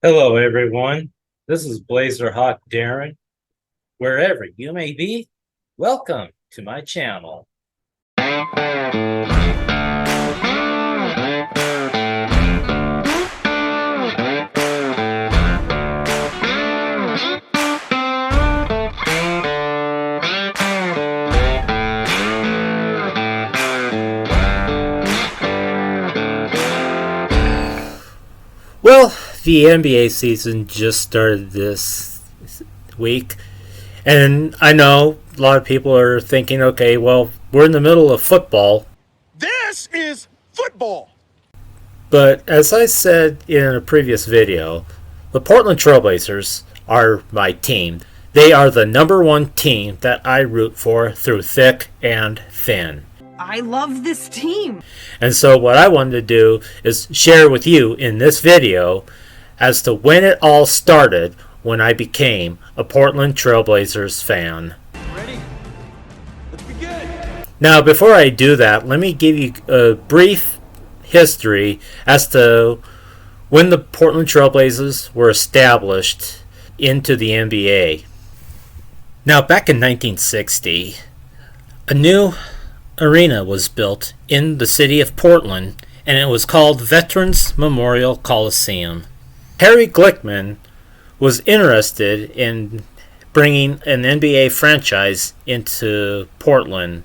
Hello, everyone. This is Blazer Hawk Darren. Wherever you may be, welcome to my channel. Well, the NBA season just started this week, and I know a lot of people are thinking, okay, well, we're in the middle of football. This is football. But as I said in a previous video, the Portland Trailblazers are my team. They are the number one team that I root for through thick and thin. I love this team. And so what I wanted to do is share with you in this video as to when it all started when I became a Portland Trailblazers fan. Ready? Let's begin. Now, before I do that, let me give you a brief history as to when the Portland Trailblazers were established into the NBA. Now, back in 1960, a new arena was built in the city of Portland, and it was called Veterans Memorial Coliseum. Harry Glickman was interested in bringing an NBA franchise into Portland,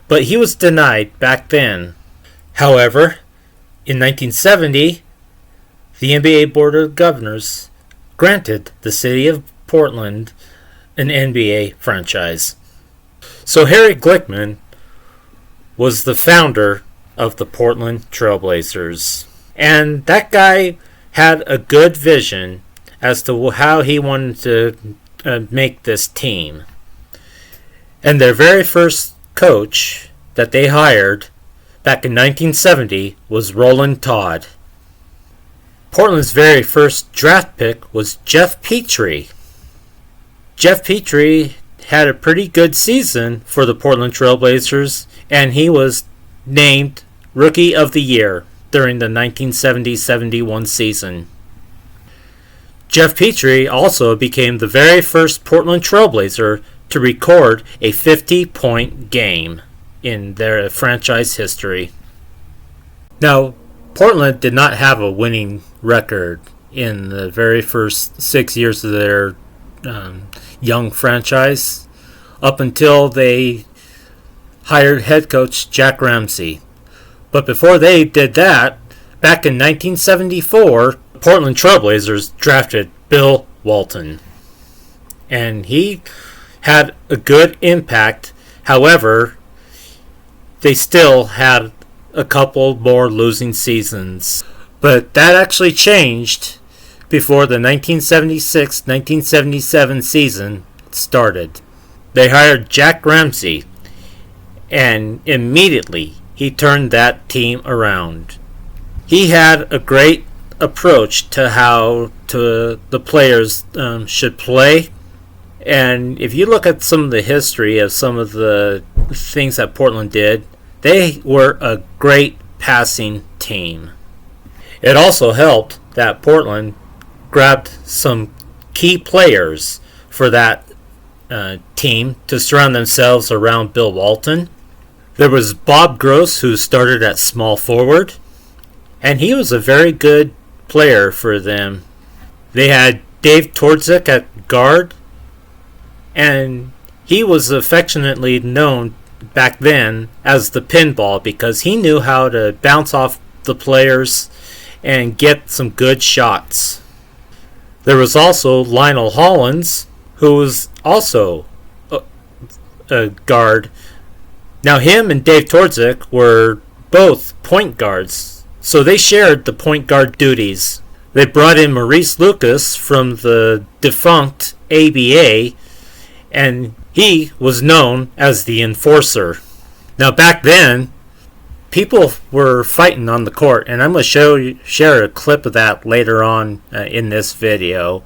but he was denied back then. However, in 1970, the NBA Board of Governors granted the city of Portland an NBA franchise. So Harry Glickman was the founder of the Portland Trailblazers. And that guy had a good vision as to how he wanted to make this team. And their very first coach that they hired back in 1970 was Roland Todd. Portland's very first draft pick was Jeff Petrie. Jeff Petrie had a pretty good season for the Portland Trailblazers, and he was named Rookie of the Year during the 1970-71 season. Jeff Petrie also became the very first Portland Trailblazer to record a 50-point game in their franchise history. Now, Portland did not have a winning record in the very first 6 years of their young franchise, up until they hired head coach Jack Ramsey. But before they did that, back in 1974, Portland Trailblazers drafted Bill Walton. And he had a good impact. However, they still had a couple more losing seasons. But that actually changed before the 1976-1977 season started. They hired Jack Ramsey, and immediately he turned that team around. He had a great approach to how the players should play. And if you look at some of the history of some of the things that Portland did, they were a great passing team. It also helped that Portland grabbed some key players for that team to surround themselves around Bill Walton. There was Bob Gross, who started at small forward, and he was a very good player for them. They had Dave Twardzik at guard, and he was affectionately known back then as the pinball because he knew how to bounce off the players and get some good shots. There was also Lionel Hollins, who was also a guard. Now him and Dave Twardzik were both point guards, so they shared the point guard duties. They brought in Maurice Lucas from the defunct ABA, and he was known as the enforcer. Now back then, people were fighting on the court, and I'm going to share a clip of that later on in this video.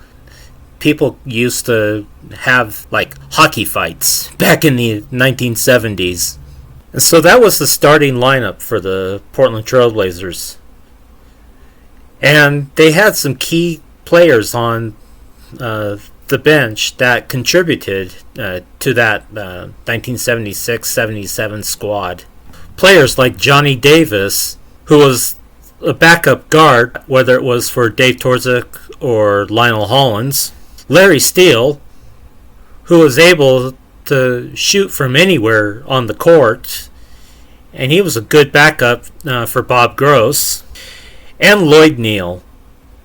People used to have like hockey fights back in the 1970s. And so that was the starting lineup for the Portland Trailblazers. And they had some key players on the bench that contributed to that 1976-77 squad. Players like Johnny Davis, who was a backup guard, whether it was for Dave Torzik or Lionel Hollins. Larry Steele, who was able to shoot from anywhere on the court, and he was a good backup for Bob Gross. And Lloyd Neal,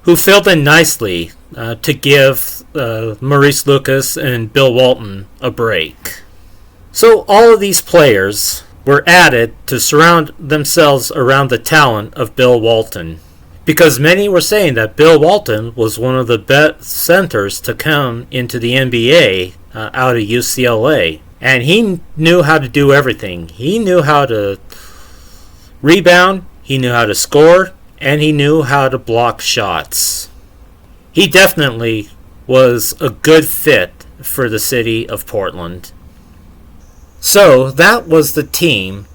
who filled in nicely to give Maurice Lucas and Bill Walton a break. So all of these players were added to surround themselves around the talent of Bill Walton, because many were saying that Bill Walton was one of the best centers to come into the NBA out of UCLA. And he knew how to do everything. He knew how to rebound, he knew how to score, and he knew how to block shots. He definitely was a good fit for the city of Portland. So that was the team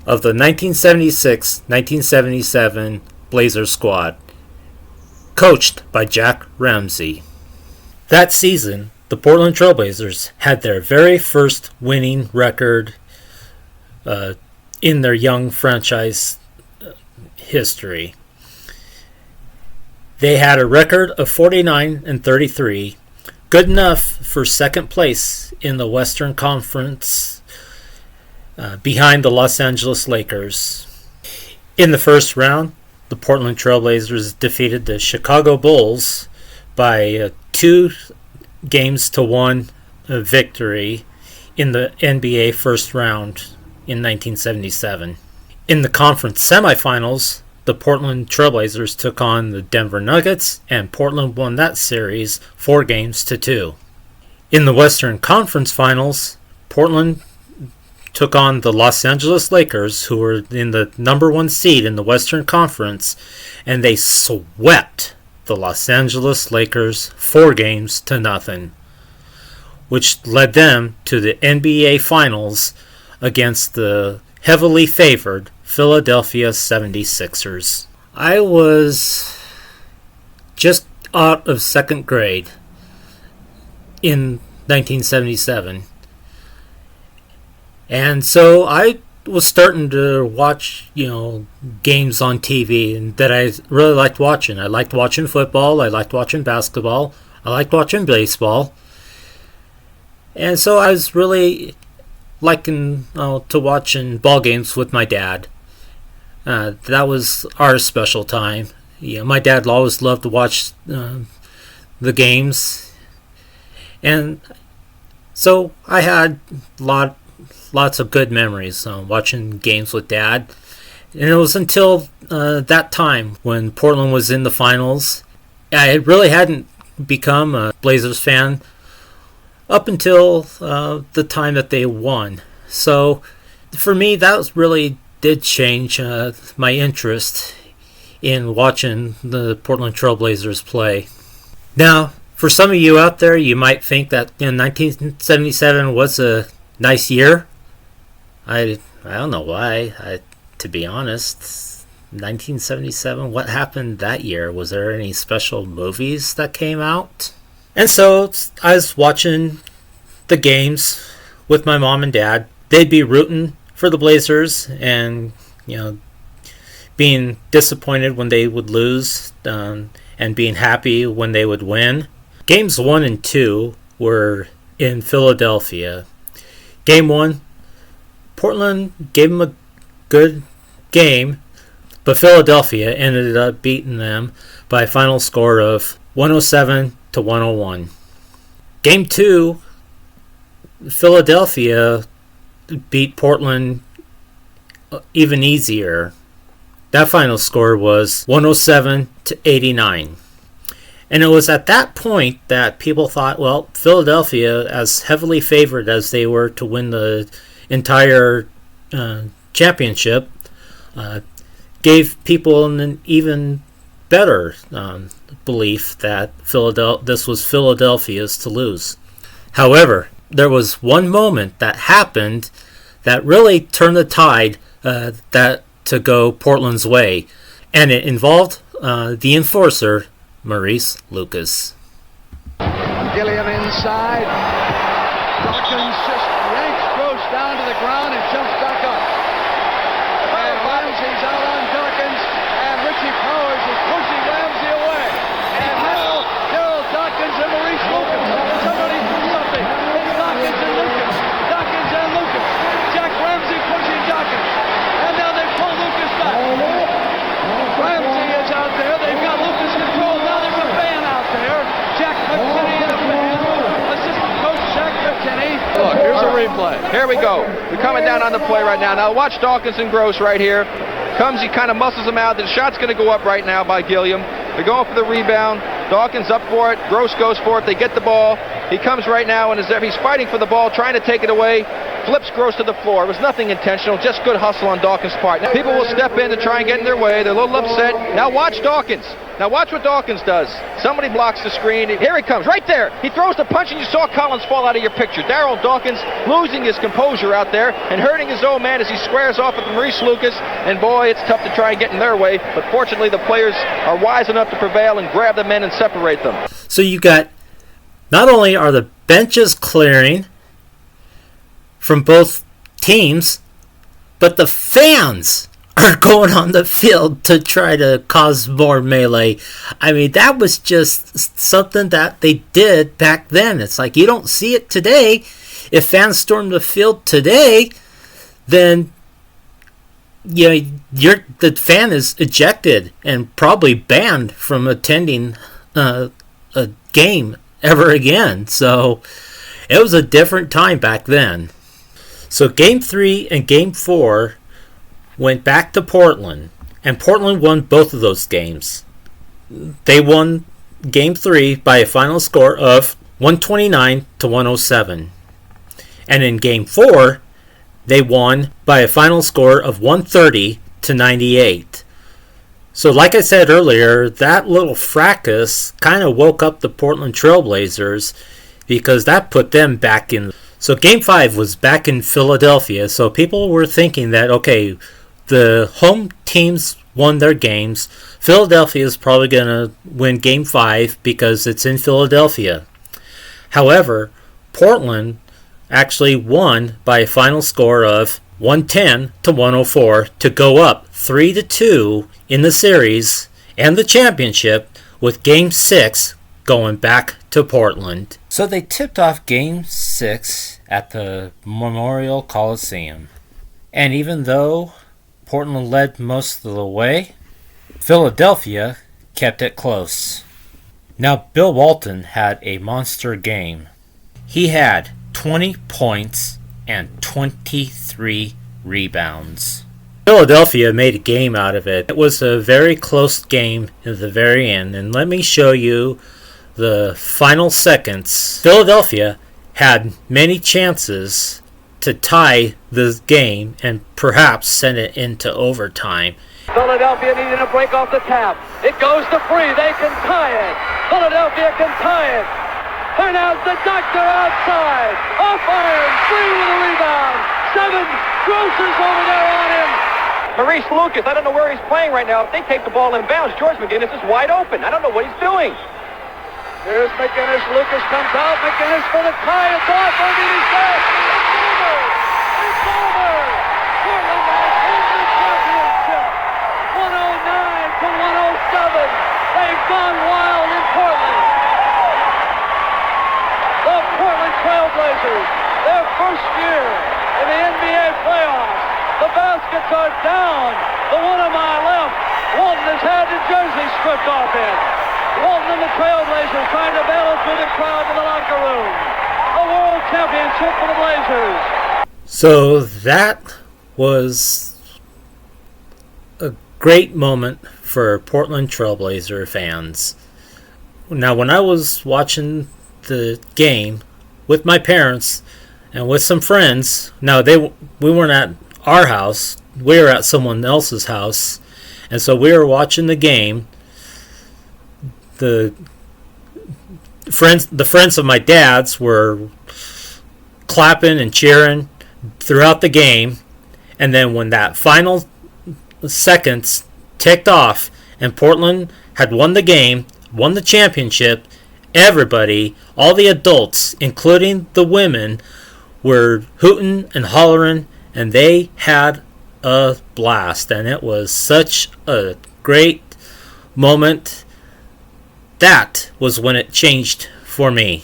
of the 1976-1977 Blazers squad, coached by Jack Ramsey. That season, the Portland Trailblazers had their very first winning record in their young franchise history. They had a record of 49-33, good enough for second place in the Western Conference, behind the Los Angeles Lakers. In the first round, the Portland Trailblazers defeated the Chicago Bulls by 2-1 victory in the NBA first round in 1977. In the conference semifinals, the Portland Trailblazers took on the Denver Nuggets, and Portland won that series 4-2. In the Western Conference Finals, Portland took on the Los Angeles Lakers, who were in the number 1 seed in the Western Conference, and they swept the Los Angeles Lakers 4-0, which led them to the NBA Finals against the heavily favored Philadelphia 76ers. I was just out of second grade in 1977. And so I was starting to watch, games on TV and that I really liked watching. I liked watching football, I liked watching basketball, I liked watching baseball. And so I was really liking to watching ball games with my dad. That was our special time. My dad always loved to watch the games. And so I had lots of good memories watching games with Dad. And it was until that time when Portland was in the finals. I really hadn't become a Blazers fan up until the time that they won. So for me, that really did change my interest in watching the Portland Trailblazers play. Now, for some of you out there, you might think that 1977 was a nice year. I don't know why. To be honest, 1977, what happened that year? Was there any special movies that came out? And so I was watching the games with my mom and dad. They'd be rooting for the Blazers and, being disappointed when they would lose and being happy when they would win. Games 1 and 2 were in Philadelphia. Game 1, Portland gave them a good game, but Philadelphia ended up beating them by a final score of 107-101. Game 2, Philadelphia beat Portland even easier. That final score was 107-89. And it was at that point that people thought, well, Philadelphia, as heavily favored as they were to win the entire championship, gave people an even better belief that this was Philadelphia's to lose. However, there was one moment that happened that really turned the tide to go Portland's way, and it involved the enforcer, Maurice Lucas. Gilliam inside. Dawkins just yanks Gross down to the ground and jumps back up. And Ramsey's out on Dawkins, and Richie Powers is pushing Ramsey away. And now Daryl Dawkins and Maurice Lucas. Somebody do something. It's Dawkins and Lucas. Dawkins and Lucas. Jack Ramsey pushing Dawkins. And now they pull Lucas back. Ramsey is out there. They've got Lucas controlled. Now there's a fan out there. Jack McKinney and a fan. Assistant coach Jack McKinney. Look, here's a replay. Here we go. We're coming down on the play right now. Now watch Dawkins and Gross right here. Comes, he kind of muscles him out. The shot's going to go up right now by Gilliam. They're going for the rebound. Dawkins up for it. Gross goes for it. They get the ball. He comes right now and he's fighting for the ball, trying to take it away. Flips Gross to the floor. It was nothing intentional, just good hustle on Dawkins' part. Now, people will step in to try and get in their way. They're a little upset. Now watch Dawkins. Now watch what Dawkins does. Somebody blocks the screen. Here he comes, right there. He throws the punch and you saw Collins fall out of your picture. Daryl Dawkins losing his composure out there and hurting his own man as he squares off with Maurice Lucas. And boy, it's tough to try and get in their way. But fortunately, the players are wise enough to prevail and grab the men and separate them. So you got, not only are the benches clearing from both teams, but the fans are going on the field to try to cause more melee. I mean, that was just something that they did back then. It's like you don't see it today. If fans storm the field today, then the fan is ejected and probably banned from attending a game ever again. So it was a different time back then. So Game 3 and Game 4 went back to Portland, and Portland won both of those games. They won Game 3 by a final score of 129 to 107. And in Game 4, they won by a final score of 130 to 98. So like I said earlier, that little fracas kind of woke up the Portland Trailblazers because that put them back in. So Game 5 was back in Philadelphia, so people were thinking that, okay, the home teams won their games. Philadelphia is probably going to win Game 5 because it's in Philadelphia. However, Portland actually won by a final score of 110 to 104 to go up 3-2 in the series and the championship, with Game 6 going back to Portland. So they tipped off Game 6 at the Memorial Coliseum. And even though Portland led most of the way, Philadelphia kept it close. Now, Bill Walton had a monster game. He had 20 points and 23 rebounds. Philadelphia made a game out of it. It was a very close game at the very end, and let me show you the final seconds. Philadelphia had many chances to tie the game and perhaps send it into overtime. Philadelphia needing a break off the tap. It goes to free. They can tie it. Philadelphia can tie it. And out the doctor outside. Off iron. Free with a rebound. 7. Gross is over there on him. Maurice Lucas, I don't know where he's playing right now. If they take the ball in bounds, George McGinnis is wide open. I don't know what he's doing. Here's McGinnis. Lucas comes out. McGinnis for the tie. It's off. Where did he say? It's over. Portland has won the championship. 109 to 107. They've gone wild in Portland. The Portland Trailblazers, their first year in the NBA playoffs. The baskets are down. The one on my left, Walton has had the jersey stripped off him. Walton and the Trailblazers trying to bail it through the crowd to the locker room. A world championship for the Blazers. So that was a great moment for Portland Trailblazer fans. Now, when I was watching the game with my parents and with some friends, now we weren't at our house, we were at someone else's house, and so we were watching the game. The friends of my dad's were clapping and cheering throughout the game, and then when that final seconds ticked off and Portland had won the game, won the championship, everybody, all the adults, including the women, were hooting and hollering, and they had a blast. And it was such a great moment. That was when it changed for me.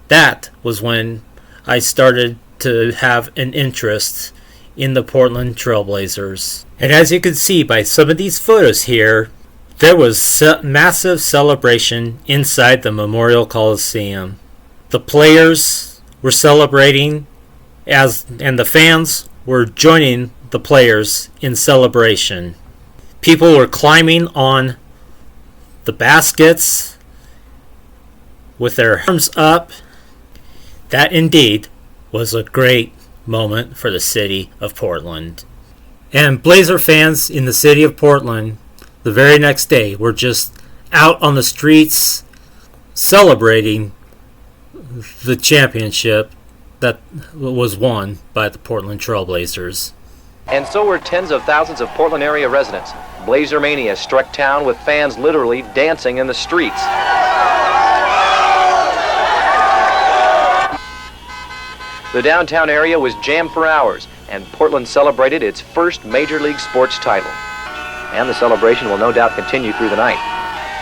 That was when I started to have an interest in the Portland Trailblazers. And as you can see by some of these photos here, there was massive celebration inside the Memorial Coliseum. The players were celebrating and the fans were joining the players in celebration. People were climbing on the baskets with their arms up. That indeed was a great moment for the city of Portland. And Blazer fans in the city of Portland the very next day were just out on the streets celebrating the championship that was won by the Portland Trailblazers. And so were tens of thousands of Portland area residents. Blazer Mania struck town with fans literally dancing in the streets. The downtown area was jammed for hours, and Portland celebrated its first Major League sports title. And the celebration will no doubt continue through the night.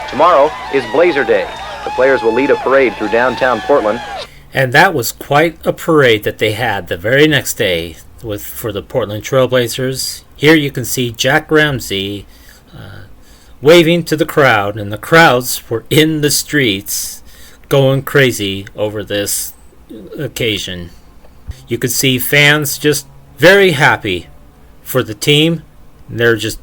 Tomorrow is Blazer Day. The players will lead a parade through downtown Portland. And that was quite a parade that they had the very next day for the Portland Trailblazers. Here you can see Jack Ramsey waving to the crowd, and the crowds were in the streets going crazy over this occasion. You could see fans just very happy for the team. They're just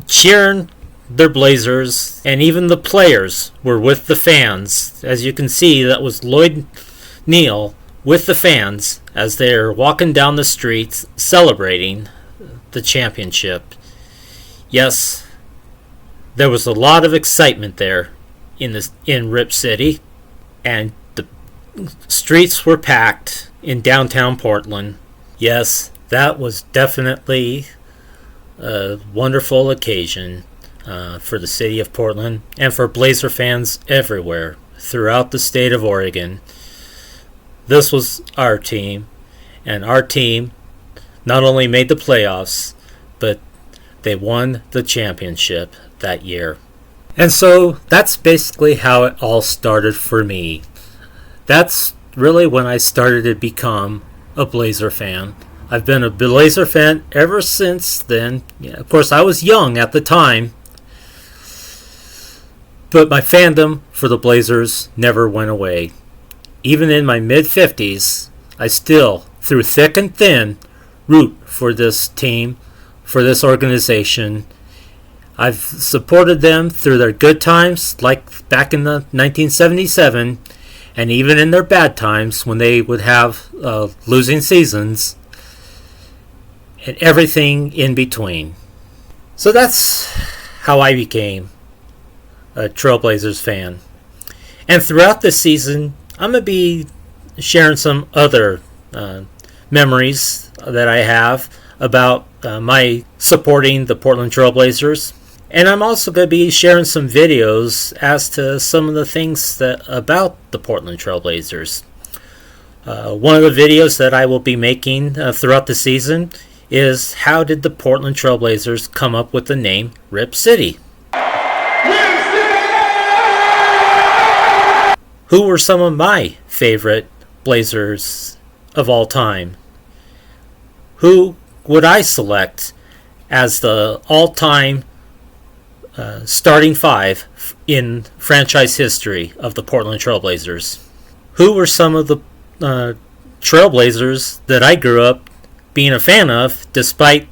cheering their Blazers, and even the players were with the fans. As you can see, that was Lloyd Neal with the fans as they're walking down the streets celebrating the championship. Yes, there was a lot of excitement there in Rip City, and the streets were packed in downtown Portland. Yes, that was definitely a wonderful occasion for the city of Portland and for Blazer fans everywhere throughout the state of Oregon. This was our team, and our team not only made the playoffs, but they won the championship that year. And so that's basically how it all started for me. That's really when I started to become a Blazer fan. I've been a Blazer fan ever since then. Yeah, of course, I was young at the time, but my fandom for the Blazers never went away. Even in my mid-50s, I still, through thick and thin, root for this team, for this organization. I've supported them through their good times, like back in the 1977, and even in their bad times when they would have losing seasons, and everything in between. So that's how I became a Trailblazers fan. And throughout this season, I'm going to be sharing some other memories that I have about my supporting the Portland Trailblazers. And I'm also going to be sharing some videos as to some of the things about the Portland Trailblazers. One of the videos that I will be making throughout the season is how did the Portland Trailblazers come up with the name Rip City? Who were some of my favorite Blazers of all time? Who would I select as the all-time starting five in franchise history of the Portland Trailblazers? Who were some of the Trailblazers that I grew up being a fan of, despite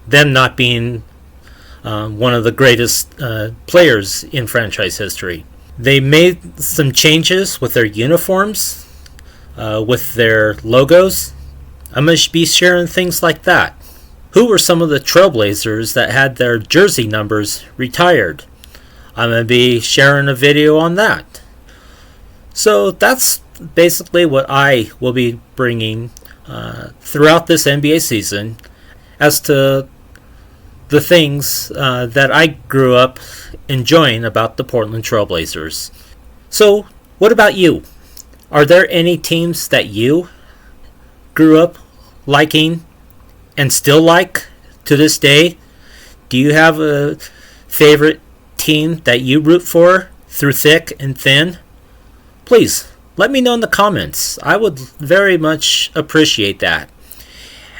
them not being one of the greatest players in franchise history? They made some changes with their uniforms, with their logos. I'm going to be sharing things like that. Who were some of the Trailblazers that had their jersey numbers retired? I'm going to be sharing a video on that. So that's basically what I will be bringing throughout this NBA season as to the things that I grew up enjoying about the Portland Trailblazers. So, what about you? Are there any teams that you grew up liking and still like to this day? Do you have a favorite team that you root for through thick and thin? Please let me know in the comments. I would very much appreciate that.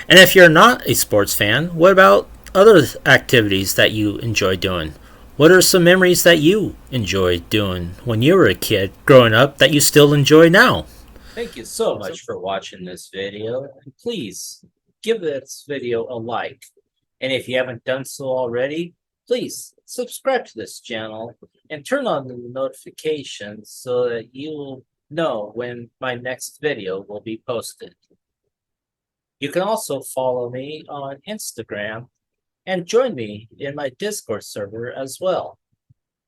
And if you're not a sports fan, what about other activities that you enjoy doing? What are some memories that you enjoyed doing when you were a kid growing up that you still enjoy now? Thank you so much for watching this video. And please give this video a like. And if you haven't done so already, please subscribe to this channel and turn on the notifications so that you'll know when my next video will be posted. You can also follow me on Instagram and join me in my Discord server as well.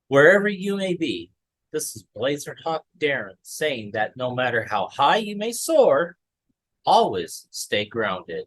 Wherever you may be, this is Blazer Hawk Darren saying that no matter how high you may soar, always stay grounded.